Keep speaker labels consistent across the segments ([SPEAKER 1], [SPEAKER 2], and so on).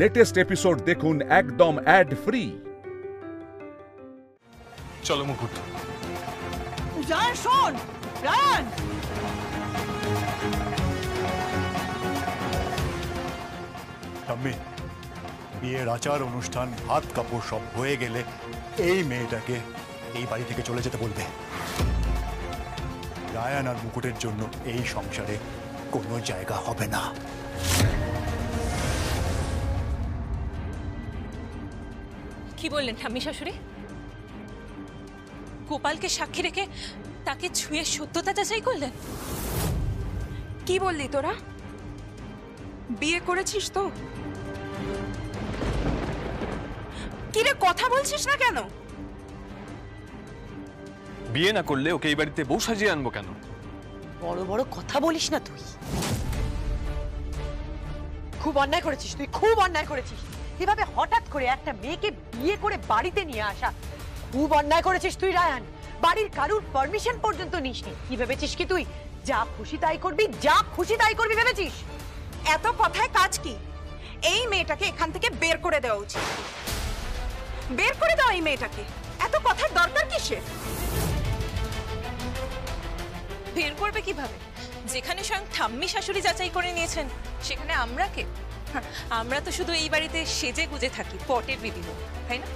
[SPEAKER 1] Latest episode দেখুন একদম add free.
[SPEAKER 2] চলো মুকুট।
[SPEAKER 3] রায়ান শোন, রায়ান।
[SPEAKER 4] ঠাম্মি, বিয়ের আচার অনুষ্ঠান হাত কাপড় সব হয়ে গেলে এই মেয়েটাকে এই বাড়ি থেকে চলে যেতে বলবে। রায়ান আর মুকুটের জন্য এই সংসারে কোনো জায়গা হবে না।
[SPEAKER 5] কি বললেন ঠাম্মি শাশুড়ি? গোপালকে সাক্ষী রেখে তাকে ছুঁয়ে সত্যতা যাচাই করলেন?
[SPEAKER 3] কি বললি তোরা? বিয়ে করেছিস তো? কিরে কথা বলছিস না কেন?
[SPEAKER 2] বিয়ে না করলে ওকে এই বাড়িতে বউ সাজিয়ে আনবো কেন?
[SPEAKER 6] বড় বড় কথা বলিস না তুই। খুব অন্যায় করেছিস তুই, খুব অন্যায় করেছিস। এভাবে হঠাৎ করে একটা মেয়েকে বিয়ে করে বাড়িতে নিয়ে আসা খুব অন্যায় করেছিস তুই রায়ান। বাড়ির কারুর পারমিশন পর্যন্ত নিসনি। কি ভেবেছিস কি তুই যা খুশি তাই করবি, যা খুশি তাই করবি ভেবেছিস?
[SPEAKER 3] এত কথায় কাজ কি? এই মেয়েটাকে এখান থেকে বের করে দেওয়া উচিত। বের করে দাও এই মেয়েটাকে। এত কথার দরকার কিসের?
[SPEAKER 5] বের করবে কিভাবে? যেখানে স্বয়ং ঠাম্মি শাশুড়ি যাচাই করে নিয়েছেন সেখানে আমরা কে? আমরা তো শুধু এই বাড়িতে সেজে গুজে থাকি, পটের বিবি, তাই না?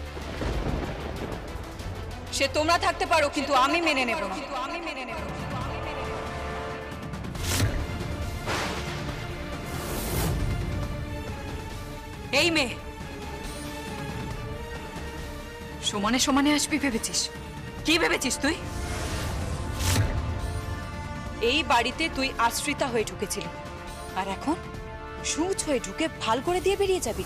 [SPEAKER 3] সে তোমরা থাকতে পারো, কিন্তু আমি মেনে নেব না। এই মেয়ে সমানে সমানে আসবি ভেবেছিস? কি ভেবেছিস তুই? এই বাড়িতে তুই আশ্রিতা হয়ে ঢুকেছিলি, আর এখন সুচ হয়ে ঢুকে ভাল করে দিয়ে বেরিয়ে যাবি।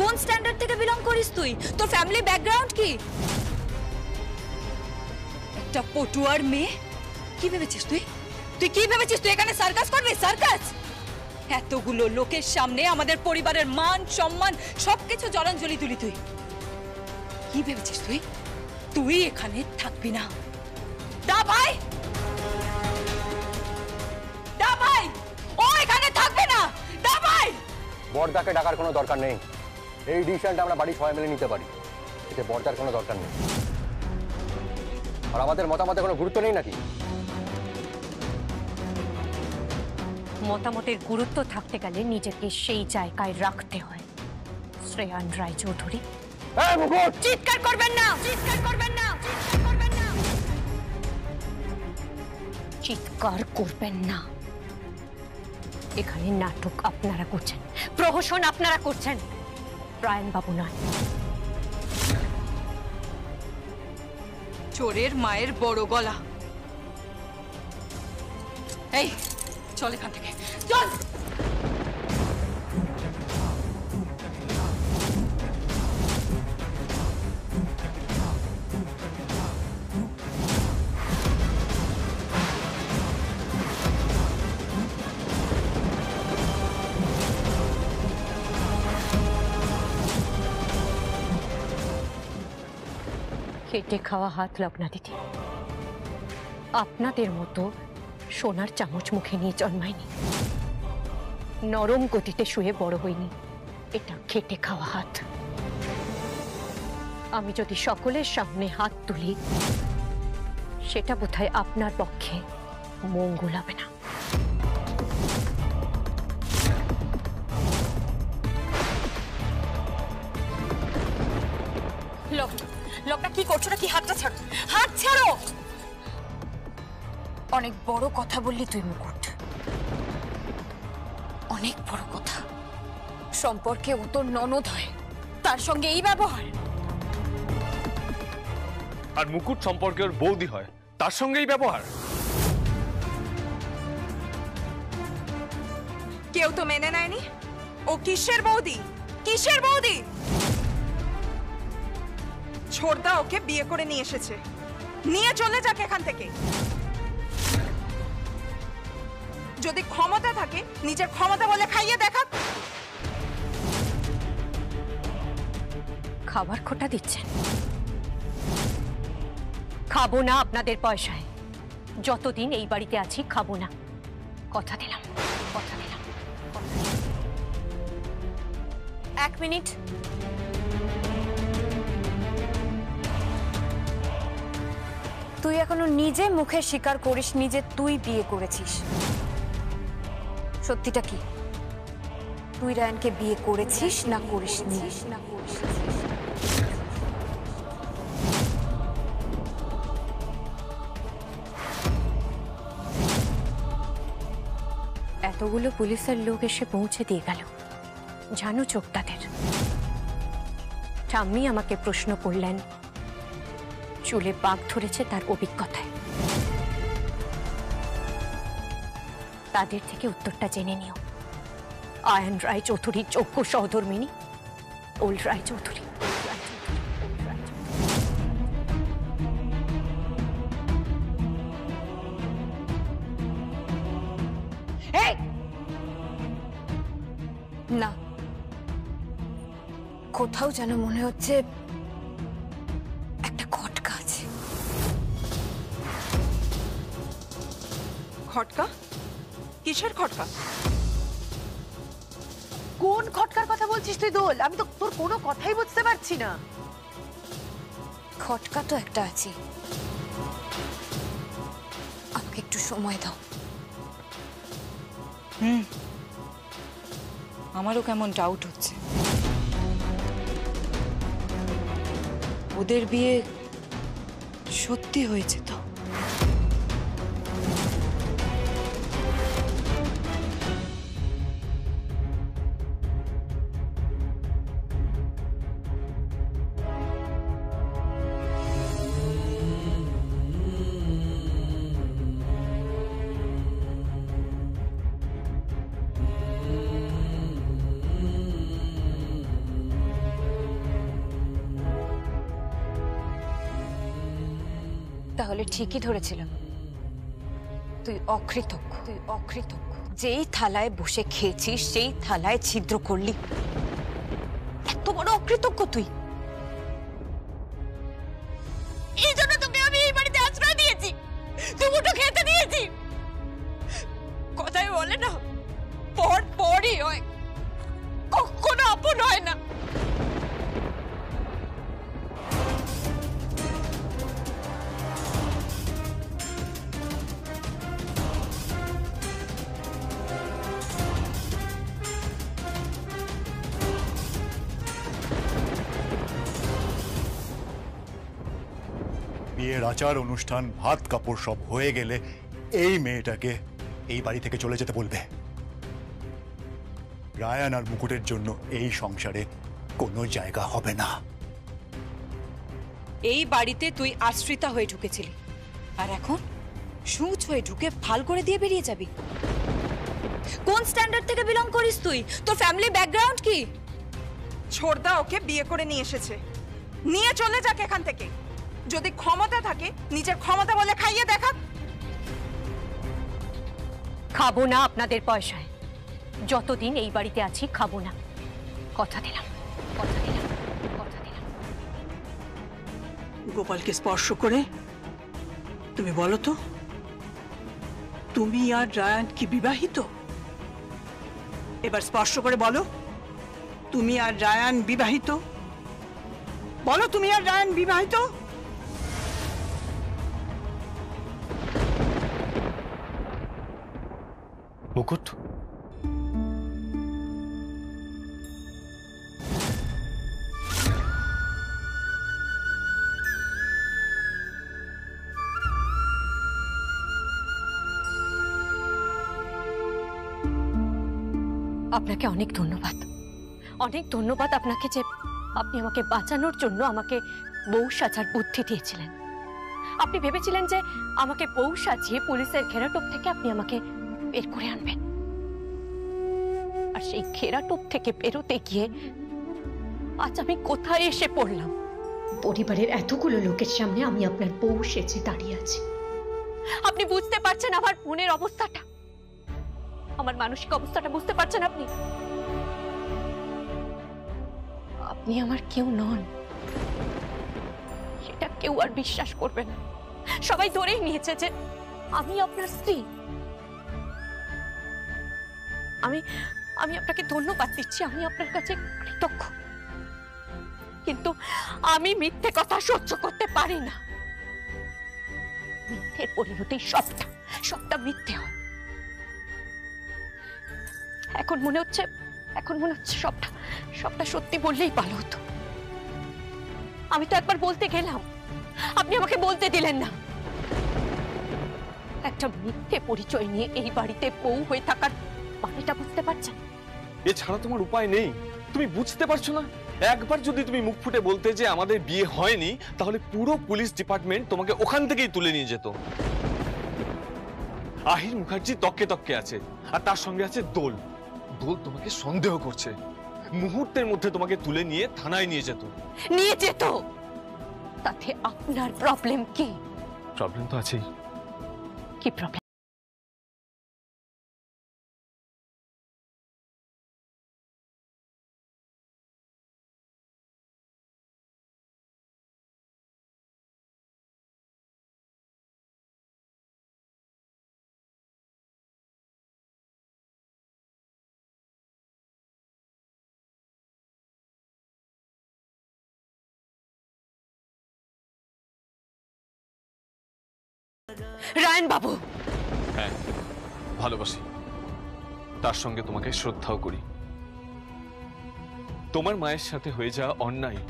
[SPEAKER 3] কোন স্ট্যান্ডার্ড থেকে বিলং করিস তুই? তোর ফ্যামিলি ব্যাকগ্রাউন্ড কি? একটা পটুয়ার মেয়ে। কি ভেবেছিস তুই? তুই কি ভেবেছিস তুই এখানে সার্কাস করবি? সার্কাস? এতগুলো লোকের সামনে আমাদের পরিবারের মান সম্মান সবকিছু জলাঞ্জলি তুলি তুই। কি ভেবেছিস তুই? তুই এখানে থাকবি না। দা ভাই, দা ভাই, ও এখানে থাকবে না। দা ভাই,
[SPEAKER 7] বড়দাকে ডাকার কোনো দরকার নেই। এই ডিসিশনটা আমরা বাড়ি সবাই মিলে নিতে পারি। এতে বড়দার কোনো দরকার নেই। আর আমাদের মতামতে কোনো গুরুত্ব নেই নাকি?
[SPEAKER 8] মতামতের গুরুত্ব থাকতে গেলে নিজেকে সেই জায়গায় রাখতে হয়। শ্রেয়ান রায়চৌধুরী।
[SPEAKER 3] চিৎকার করবেন না, চিৎকার করবেন না, চিৎকার করবেন না,
[SPEAKER 8] চিৎকার করবেন না। এখানে নাটক আপনারা করছেন, প্রহসন আপনারা করছেন, রায়ান বাবু নয়।
[SPEAKER 3] চোরের মায়ের বড় গলা। এই চল এখান থেকে, চল।
[SPEAKER 8] খেটে খাওয়া হাত লগ্না দিদি, আপনাদের মতো সোনার চামচ মুখে নিয়ে জন্মায়নি, নরম গতিতে শুয়ে বড় হয়নি। এটা খেটে খাওয়া হাত। আমি যদি সকলের সামনে হাত তুলি সেটা বোধহয় আপনার পক্ষে মঙ্গল হবে না।
[SPEAKER 3] লোকটা কি করছো না? কি হাতটা ছাড়ো, হাত ছাড়ো। অনেক বড় কথা বললি তুই মুকুট, অনেক বড় কথা। সম্পর্কে ও তোর ননদ হয়, তার সঙ্গে এই ব্যবহার।
[SPEAKER 2] আর মুকুট সম্পর্কে ওর বৌদি হয়, তার সঙ্গেই ব্যবহার।
[SPEAKER 3] কেউ তো মেনে নেয়নি। ও কিসের বৌদি? কিসের বৌদি? ছোড়দা ওকে বিয়ে করে নিয়ে এসেছে, নিয়ে চলে যাক এখান থেকে। যদি ক্ষমতা থাকে নিজের ক্ষমতা বলে খাইয়ে দেখাক।
[SPEAKER 8] খাবার খোটা দিচ্ছেন? খাবো না আপনাদের পয়সায়। যতদিন এই বাড়িতে আছি খাবো না, কথা দিলাম, কথা দিলাম। এক মিনিট। তুই এখনো নিজে মুখে স্বীকার করিসনি যে তুই বিয়ে করেছিস। সত্যিটা কি? তুই রায়ানকে বিয়ে করেছিস না করিসনি? এতগুলো পুলিশের লোক এসে পৌঁছে দিয়ে গেল, জানো চোখ তাদের। ঠাম্মি আমাকে প্রশ্ন করলেন, চুলে পাক ধরেছে তার অভিজ্ঞতায়। তাদের থেকে উত্তরটা জেনে নিও। আয়ন রায় চৌধুরীর যোগ্য সহধর্মিনী ওল্ড রায় চৌধুরী। না, কোথাও যেন মনে হচ্ছে একটা খটকা আছে।
[SPEAKER 6] খটকা? কিসের খটকা? কোন খটকার কথা বলছিস তুই দোল? আমি তো তোর কোনো কথাই বুঝতে পারছি না।
[SPEAKER 8] খটকা তো একটা আছে, আমাকে একটু সময় দাও।
[SPEAKER 3] আমারও কেমন ডাউট হচ্ছে। ওদের বিয়ে সত্যি হয়েছে তো?
[SPEAKER 8] তাহলে ঠিকই ধরেছিলাম, তুই অকৃতজ্ঞ। তুই অকৃতজ্ঞ। যেই থালায় বসে খেয়েছিস সেই থালায় ছিদ্র করলি। এত বড় অকৃতজ্ঞ তুই। এই জন্য তোকে আমি এই বাড়িতে আশ্রয় দিয়েছি, দুমুঠো খেতে দিয়েছি। কথাই বলে না, পর পরই হয়, কখনো আপন হয় না।
[SPEAKER 4] বিয়ের আচার অনুষ্ঠান ভাত কাপড় সব হয়ে গেলে এই মেয়েটাকে এই বাড়ি থেকে চলে যেতে বলবে। রায়ান আর মুকুটের জন্য এই সংসারে কোনো জায়গা হবে না।
[SPEAKER 3] এই বাড়িতে তুই আশ্রিতা হয়ে ঢুকেছিলি, আর এখন সূচ হয়ে ঢুকে ফাল করে দিয়ে বেরিয়ে যাবি? কোন স্ট্যান্ডার্ড থেকে বিলং করিস তুই? তোর ফ্যামিলি ব্যাকগ্রাউন্ড কি?
[SPEAKER 9] ছোড়দা ওকে বিয়ে করে নিয়ে এসেছে, নিয়ে চলে যাক এখান থেকে। যদি ক্ষমতা থাকে নিজের ক্ষমতা বলে খাইয়ে দেখাক।
[SPEAKER 8] খাবো না আপনাদের পয়সায়, যতদিন এই বাড়িতে আছি খাবো না, কথা দিলাম, কথা দিলাম, কথা দিলাম।
[SPEAKER 9] গোপালকে স্পর্শ করে তুমি বলো তো, তুমি আর রায়ান কি বিবাহিত? এবার স্পর্শ করে বলো, তুমি আর রায়ান বিবাহিত? বলো, তুমি আর রায়ান বিবাহিত?
[SPEAKER 2] মুকুট,
[SPEAKER 8] আপনাকে অনেক ধন্যবাদ, অনেক ধন্যবাদ আপনাকে যে আপনি আমাকে বাঁচানোর জন্য আমাকে বউ সাজার বুদ্ধি দিয়েছিলেন। আপনি ভেবেছিলেন যে আমাকে বউ সাজিয়ে পুলিশের ঘেরাটোপ থেকে আপনি আমাকে বের করে আনবেন, আর সেই ঘেরাটোপ থেকে বেরোতে গিয়ে আজ আমি কোথায় এসে পড়লাম? পরিবারের এতগুলো লোকের সামনে আমি আপনার বউ সেজে দাঁড়িয়ে আছি। আপনি বুঝতে পারছেন আমার মনের অবস্থাটা, আমার মানসিক অবস্থাটা বুঝতে পারছেন আপনি? আপনি আমার কেউ নন, সেটা কেউ আর বিশ্বাস করবে না। সবাই ধরেই নিয়েছে যে আমি আপনার স্ত্রী। আমি আপনাকে ধন্যবাদ দিচ্ছি, আমি আপনার কাছে কৃতজ্ঞ, কিন্তু আমি মিথ্যে কথা সহ্য করতে পারি না। মিথ্যের পরিণতি সবটা মিথ্যে হয়। এখন মনে হচ্ছে সবটা সত্যি বললেই ভালো হতো। আমি তো একবার বলতে গেলাম, আপনি আমাকে বলতে দিলেন না। একটা মিথ্যে পরিচয় নিয়ে এই বাড়িতে বউ হয়ে থাকার মানেটা বুঝতে পারছেন?
[SPEAKER 2] এছাড়া তোমার উপায় নেই। তুমি বুঝতে পারছো না? একবার যদি তুমি মুখ ফুটে বলতে যে আমাদের বিয়ে হয়নি, তাহলে পুরো পুলিশ ডিপার্টমেন্ট তোমাকে ওখান থেকেই তুলে নিয়ে যেত। আহির মুখার্জি তককে আছে, আর তার সঙ্গে আছে দোল। দোল তোমাকে সন্দেহ করছে, মুহূর্তের মধ্যে তোমাকে তুলে নিয়ে থানায় নিয়ে যেত।
[SPEAKER 8] তাতে আপনার প্রবলেম কি?
[SPEAKER 2] প্রবলেম তো আছেই।
[SPEAKER 8] কি প্রবলেম? রায়ন বাবু,
[SPEAKER 2] হ্যাঁ ভালোবাসি, তার সঙ্গে তোমাকে শ্রদ্ধাও করি। তোমার মায়ের সাথে হয়ে যাওয়া অন্যায়,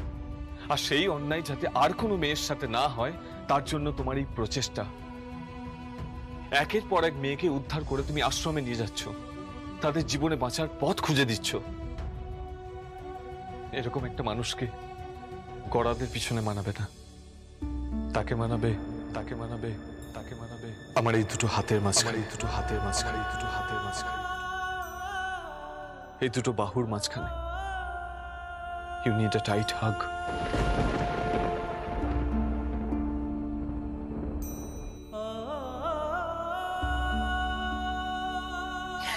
[SPEAKER 2] আর সেই অন্যায় যাতে আর কোনো মেয়ের সাথে না হয়, তার জন্য তোমার এই প্রচেষ্টা। একের পর এক মেয়েকে উদ্ধার করে তুমি আশ্রমে নিয়ে যাচ্ছ, তাদের জীবনে বাঁচার পথ খুঁজে দিচ্ছ। এরকম একটা মানুষকে গড়াদের পিছনে মানাবে না। তাকে মানাবে আমার এই দুটো হাতের মাঝখানে, এই দুটো বাহুর মাঝখানে। ইউ নিড আ টাইট হাগ।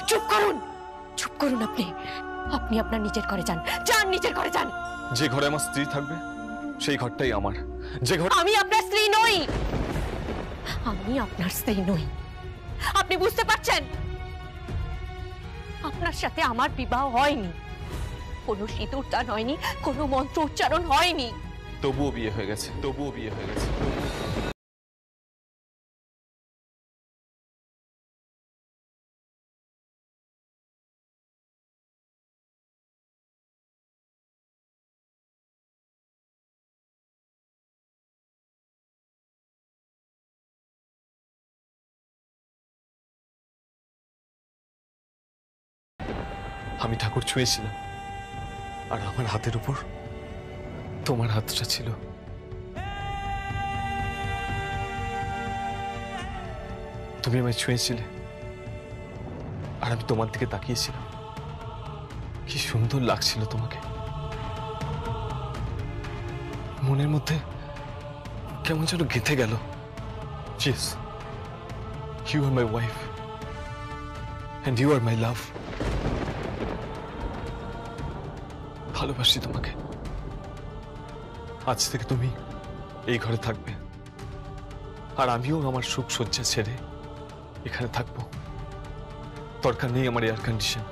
[SPEAKER 8] চুপ করুন আপনি আপনার নিজের ঘরে যান, নিজের ঘরে যান।
[SPEAKER 2] যে ঘরে আমার স্ত্রী থাকবে সেই ঘরটাই আমার। যে ঘর
[SPEAKER 8] আমি আপনার স্ত্রী নই, আপনি বুঝতে পারছেন? আপনার সাথে আমার বিবাহ হয়নি, কোনো সিঁদুর দান হয়নি, কোনো মন্ত্র উচ্চারণ হয়নি।
[SPEAKER 2] তবুও বিয়ে হয়ে গেছে। আমি ঠাকুর ছুঁয়েছিলাম, আর আমার হাতের উপর তোমার হাতটা ছিল। তুমি আমায় ছুঁয়েছিলে, আর আমি তোমার দিকে তাকিয়েছিলাম। কি সুন্দর লাগছিল তোমাকে। মনের মধ্যে কেমন যেন গেঁথে গেল। Yes, you are my wife and you are my love. ভালোবাসি তোমাকে। আজ থেকে তুমি এই ঘরে থাকবে, আর আমিও আমার সুখ সজ্জা ছেড়ে এখানে থাকবো। দরকার নেই আমার এয়ার কন্ডিশন,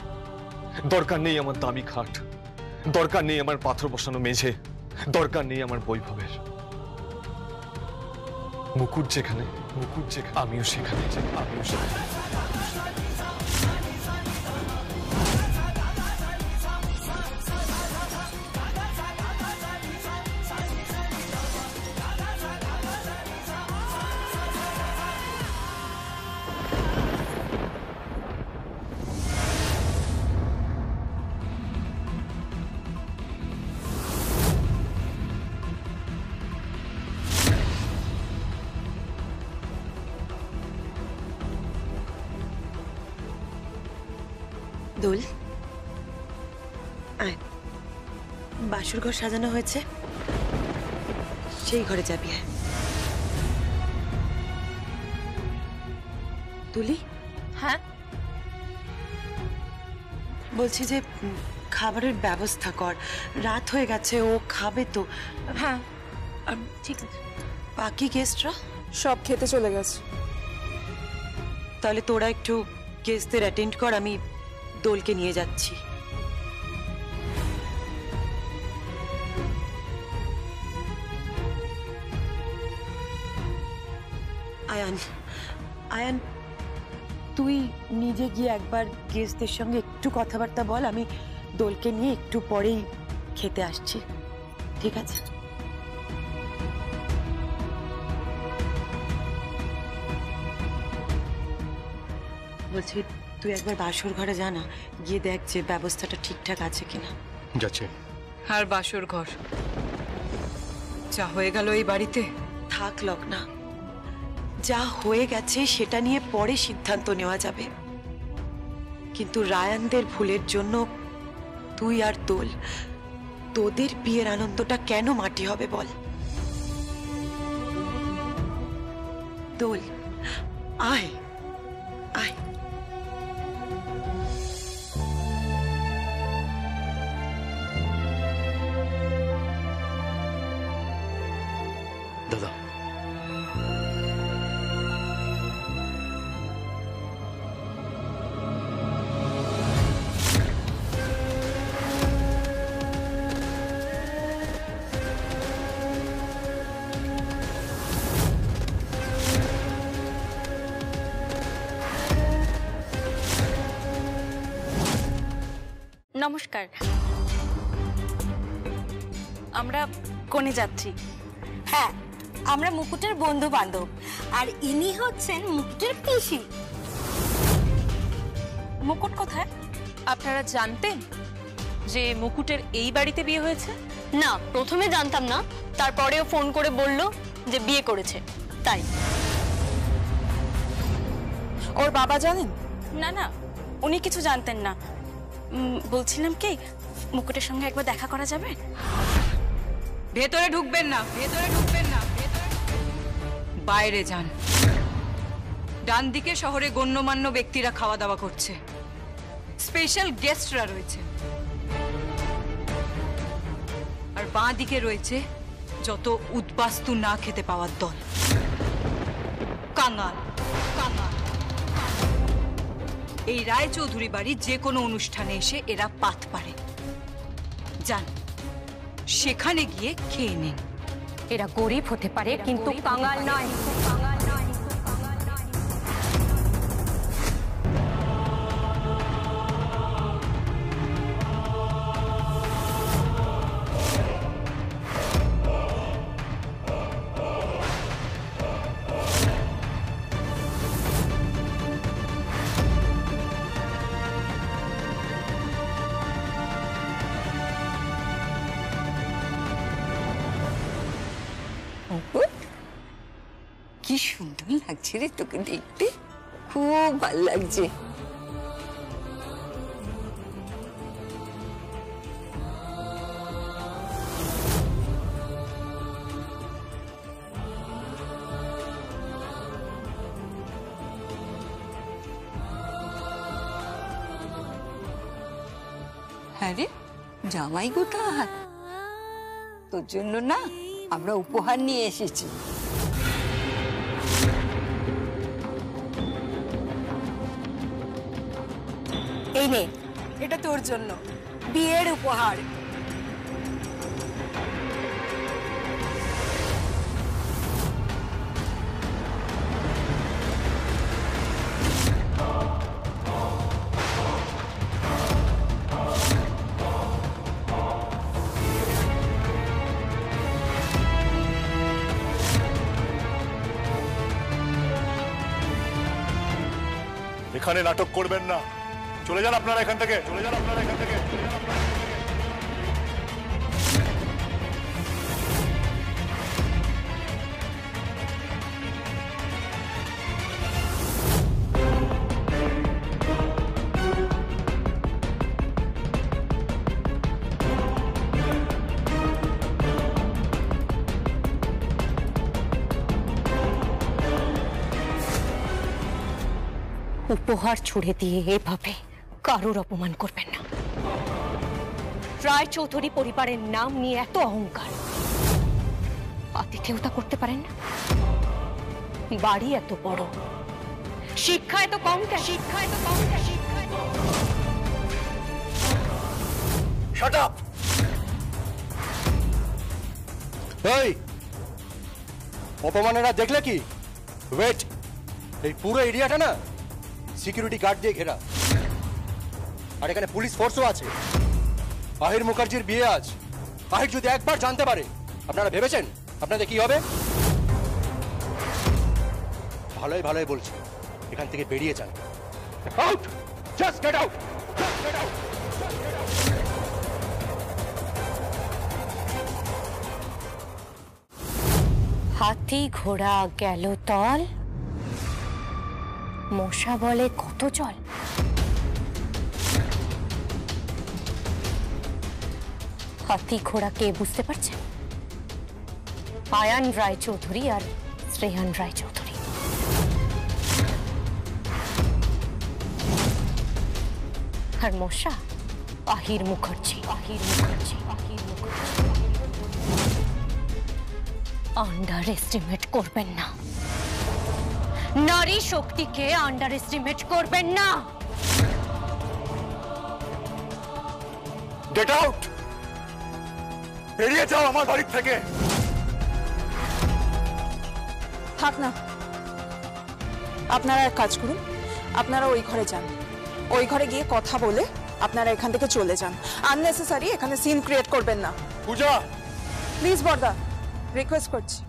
[SPEAKER 2] দরকার নেই আমার দামি খাট, দরকার নেই আমার পাথর বসানো মেঝে, দরকার নেই আমার বৈভবের। মুকুট যেখানে আমিও সেখানে।
[SPEAKER 6] দোল, আয়। বাসর ঘর সাজানো হয়েছে, সেই ঘরে যাবি। তুলি,
[SPEAKER 5] হ্যাঁ
[SPEAKER 6] বলছি যে খাবারের ব্যবস্থা কর, রাত হয়ে গেছে, ও খাবে তো।
[SPEAKER 5] হ্যাঁ ঠিক আছে।
[SPEAKER 6] বাকি গেস্টরা
[SPEAKER 10] সব খেতে চলে গেছে।
[SPEAKER 6] তাহলে তোরা একটু গেস্টদের অ্যাটেন্ড কর, আমি দোলকে নিয়ে যাচ্ছি। আয়ান, আয়ান, তুই নিজে গিয়ে একবার গেস্টদের সঙ্গে একটু কথাবার্তা বল। আমি দোলকে নিয়ে একটু পরেই খেতে আসছি, ঠিক আছে? বলছি, তুই একবার বাসর ঘরে যা না, গিয়ে দেখ যে ব্যবস্থাটা ঠিকঠাক আছে কিনা।
[SPEAKER 7] যাচ্ছে।
[SPEAKER 10] আর বাসর ঘর যা হয়ে গেল এই বাড়িতে।
[SPEAKER 6] থাক লগ্না, যা হয়ে গেছে সেটা নিয়ে পরে সিদ্ধান্ত নেওয়া যাবে, কিন্তু রায়ানদের ভুলের জন্য তুই আর দোল, তোদের বিয়ের আনন্দটা কেন মাটি হবে বল? দোল, আয় আয়।
[SPEAKER 7] দাদা,
[SPEAKER 8] নমস্কার, আমরা কোণে যাচ্ছি। হ্যাঁ, আমরা মুকুটের বন্ধু বান্ধব, আর ইনি হচ্ছেন মুকুটের পিসি।
[SPEAKER 5] মুকুট কোথায়? আপনারা জানতেন যে মুকুটের এই বাড়িতে বিয়ে হয়েছে?
[SPEAKER 8] না, প্রথমে জানতাম না, তারপরেও ফোন করে বলল যে বিয়ে করেছে, তাই।
[SPEAKER 5] ওর বাবা জানেন?
[SPEAKER 8] না না, উনি কিছু জানতেন না। বলছিলাম কি, মুকুটের সঙ্গে একবার দেখা করা যাবে?
[SPEAKER 10] ভেতরে ঢুকবেন না, ভেতরে ঢুকবেন না, বাইরে যান। ডান দিকে শহরে গণ্যমান্য ব্যক্তিরা খাওয়া দাওয়া করছে, স্পেশাল গেস্টরা রয়েছে, আর বাঁ দিকে রয়েছে যত উদ্বাস্তু না খেতে পাওয়ার দল। কাঙাল, কাঙাল। এই রায়চৌধুরী বাড়ির যে কোনো অনুষ্ঠানে এসে এরা পাত পারে। যান, সেখানে গিয়ে খেয়ে নিন।
[SPEAKER 8] এরা গরিব হতে পারে, কিন্তু কাঙাল নয়।
[SPEAKER 11] কি সুন্দর লাগছে রে তোকে দেখতে, খুব ভালো লাগছে। হ্যাঁ রে, জামাই কোথায়? তোর জন্য না আমরা উপহার নিয়ে এসেছি।
[SPEAKER 8] এই নে, এটা তোর জন্য বিয়ের উপহার।
[SPEAKER 4] এখানে নাটক করবেন না, চলে যান আপনারা এখান থেকে, চলে যান আপনারা এখান থেকে।
[SPEAKER 8] উপহার ছুড়ে দিয়ে এভাবে কারোর অপমান করবেন না। রায়চৌধুরী পরিবারের নাম নিয়ে এত অহংকার, আতিথেয়তা করতে পারেন না? বাড়ি এত বড়, শিক্ষা এত কম কেন? শিক্ষা এত কম কেন? শিক্ষা এত
[SPEAKER 4] শাট আপ।
[SPEAKER 7] এই অপমানেরা দেখলে কি? ওয়েট, এই পুরো এরিয়াটা না সিকিউরিটি গার্ড দিয়ে ঘেরা, আর এখানে পুলিশ ফোর্সও আছে। আহির মুখার্জির বিয়ে আজ, আহির যদি একবার জানতে পারে, আপনারা ভেবেছেন আপনাদের কি হবে? ভালোই ভালোই বলছি, এখান থেকে বেরিয়ে যান। Out, just get out, just get out.
[SPEAKER 8] হাতি ঘোড়া গেল তল, মশা বলে কত জল। হাতি ঘোড়া কে বুঝতে পারছেন? আয়ান রায়চৌধুরী আর শ্রেয়ান রায়চৌধুরী। আর মশা আহির মুখার্জি। আহির মুখার্জি, আহির মুখার্জি। আন্ডার এস্টিমেট করবেন না, নারী শক্তিকে আন্ডার এস্টিমেট করবেন না।
[SPEAKER 4] গেট আউট, বেরিয়ে যাও আমার বাড়ি থেকে।
[SPEAKER 5] থাক না, আপনারা এক কাজ করুন, আপনারা ওই ঘরে যান, ওই ঘরে গিয়ে কথা বলে আপনারা এখান থেকে চলে যান। আননেসেসারি এখানে সিন ক্রিয়েট করবেন না।
[SPEAKER 4] পূজা
[SPEAKER 5] প্লিজ বর্দা, রিকোয়েস্ট করছি।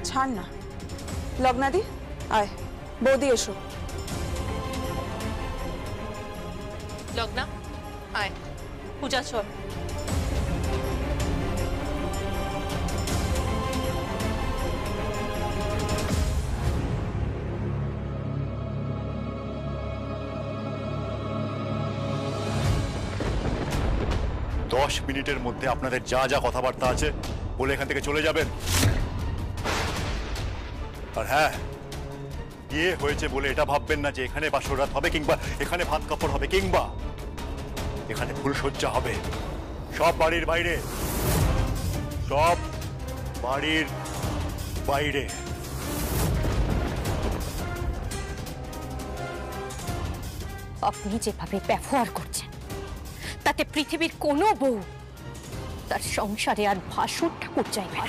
[SPEAKER 5] ছাড় না। লগ্নাদি আয়, বৌদি এসো। লগ্না আয়, পূজা চল।
[SPEAKER 4] দশ মিনিটের মধ্যে আপনাদের যা যা কথাবার্তা আছে বলে এখান থেকে চলে যাবেন। আর হ্যাঁ, বিয়ে হয়েছে বলে এটা ভাববেন না যে এখানে বাসর হবে কিংবা এখানে ভাত কাপড় হবে কিংবা এখানে ফুলসজ্জা হবে। সব বাড়ির বাইরে, সব বাড়ির বাইরে।
[SPEAKER 8] আপনি যেভাবে ব্যবহার করছেন তাতে পৃথিবীর কোনো বউ তার সংসারে আর ভাসুর ঠাকুর চাইবে।